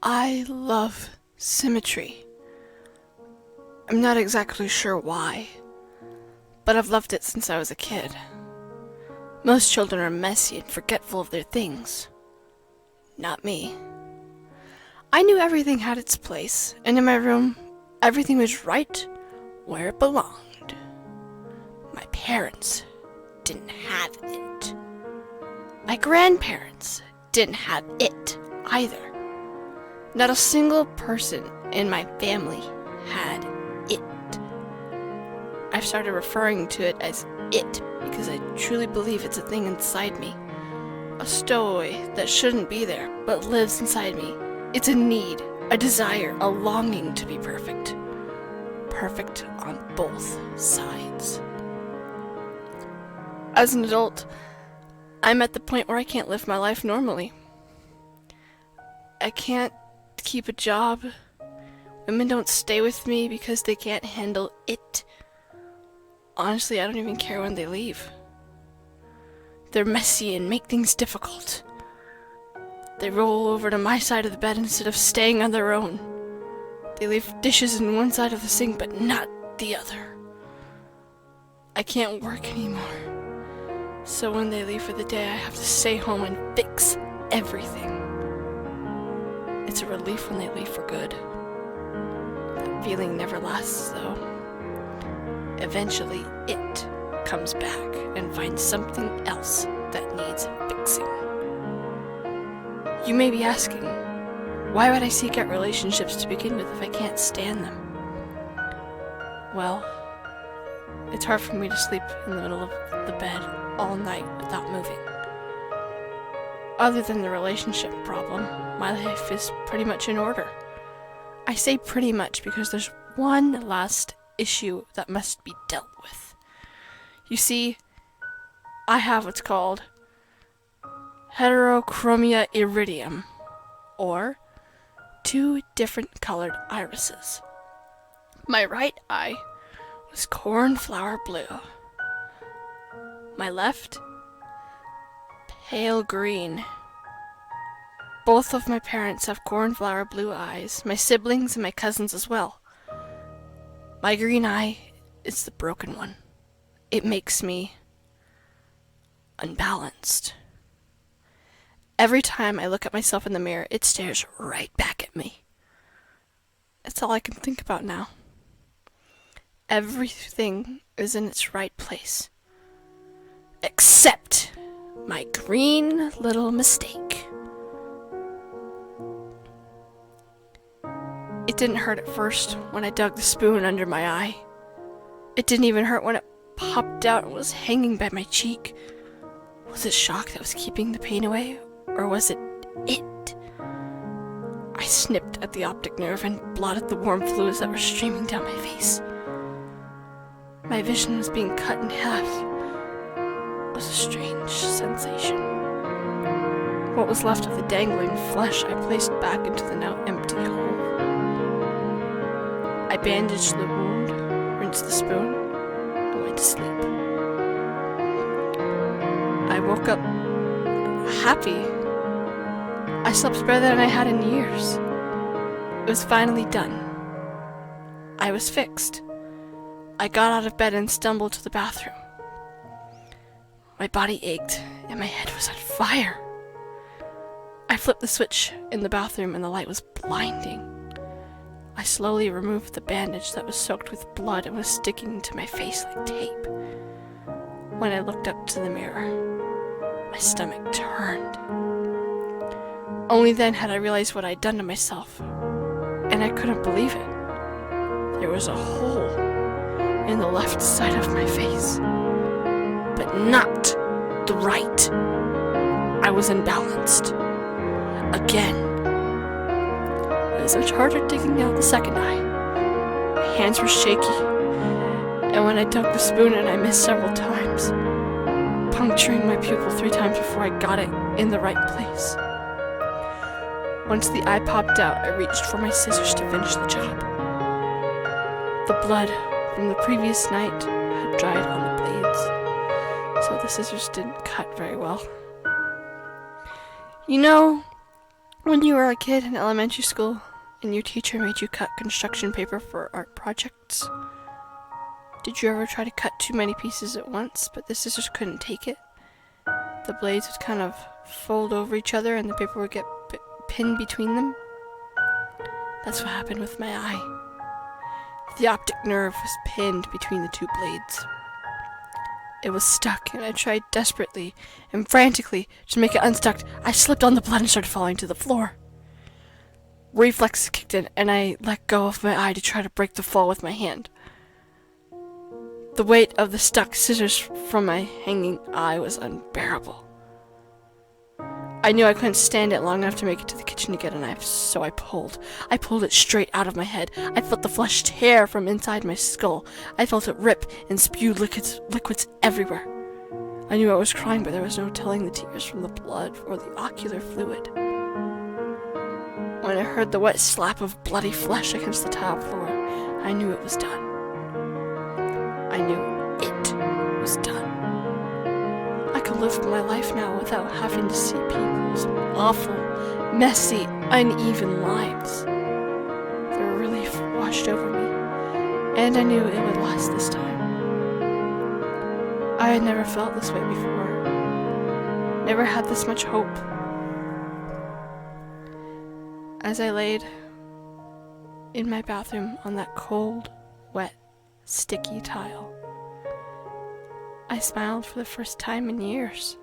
I love Symmetry. I'm not exactly sure why, but I've loved it since I was a kid. Most children are messy and forgetful of their things. Not me. I knew everything had its place, and in my room, everything was right where it belonged. My parents didn't have it. My grandparents didn't have it either. Not a single person in my family had it. I've started referring to it as it because I truly believe it's a thing inside me. A stowaway that shouldn't be there, but lives inside me. It's a need, a desire, a longing to be perfect. Perfect on both sides. As an adult, I'm at the point where I can't live my life normally. I can't keep a job. Women don't stay with me because they can't handle it. Honestly, I don't even care when they leave. They're messy and make things difficult. They roll over to my side of the bed instead of staying on their own. They leave dishes in one side of the sink but not the other. I can't work anymore. So when they leave for the day, I have to stay home and fix everything. It's a relief when they leave for good. That feeling never lasts, though. Eventually, it comes back and finds something else that needs fixing. You may be asking, why would I seek out relationships to begin with if I can't stand them? Well, it's hard for me to sleep in the middle of the bed all night without moving. Other than the relationship problem, my life is pretty much in order. I say pretty much because there's one last issue that must be dealt with. You see, I have what's called heterochromia iridium, or two different colored irises. My right eye was cornflower blue. My left, pale green. Both of my parents have cornflower blue eyes, my siblings and my cousins as well. My green eye is the broken one. It makes me unbalanced. Every time I look at myself in the mirror, it stares right back at me. That's all I can think about now. Everything is in its right place. Except my green little mistake. It didn't hurt at first when I dug the spoon under my eye. It didn't even hurt when it popped out and was hanging by my cheek. Was it shock that was keeping the pain away, or was it it? I snipped at the optic nerve and blotted the warm fluids that were streaming down my face. My vision was being cut in half. It was a strange sensation. What was left of the dangling flesh I placed back into the now empty hole. I bandaged the wound, rinsed the spoon, and went to sleep. I woke up happy. I slept better than I had in years. It was finally done. I was fixed. I got out of bed and stumbled to the bathroom. My body ached and my head was on fire. I flipped the switch in the bathroom and the light was blinding. I slowly removed the bandage that was soaked with blood and was sticking to my face like tape. When I looked up to the mirror, my stomach turned. Only then had I realized what I'd done to myself, and I couldn't believe it. There was a hole in the left side of my face, but not the right. I was imbalanced. Again. It was much harder digging out the second eye. My hands were shaky, and when I dug the spoon in, I missed several times, puncturing my pupil 3 times before I got it in the right place. Once the eye popped out, I reached for my scissors to finish the job. The blood from the previous night had dried on the blades, so the scissors didn't cut very well. You know, When you were a kid in elementary school and your teacher made you cut construction paper for art projects, did you ever try to cut too many pieces at once, but the scissors couldn't take it? The blades would kind of fold over each other and the paper would get pinned between them. That's what happened with my eye. The optic nerve was pinned between the two blades. It was stuck, and I tried desperately and frantically to make it unstuck. I slipped on the blood and started falling to the floor. Reflexes kicked in, and I let go of my eye to try to break the fall with my hand. The weight of the stuck scissors from my hanging eye was unbearable. I knew I couldn't stand it long enough to make it to the kitchen to get a knife, so I pulled. I pulled it straight out of my head. I felt the flesh tear from inside my skull. I felt it rip and spew liquids everywhere. I knew I was crying, but there was no telling the tears from the blood or the ocular fluid. When I heard the wet slap of bloody flesh against the tile floor, I knew it was done. I knew it was done. I could live my life now without having to see people's awful, messy, uneven lives. The relief washed over me, and I knew it would last this time. I had never felt this way before. Never had this much hope. As I laid in my bathroom on that cold, wet, sticky tile, I smiled for the first time in years.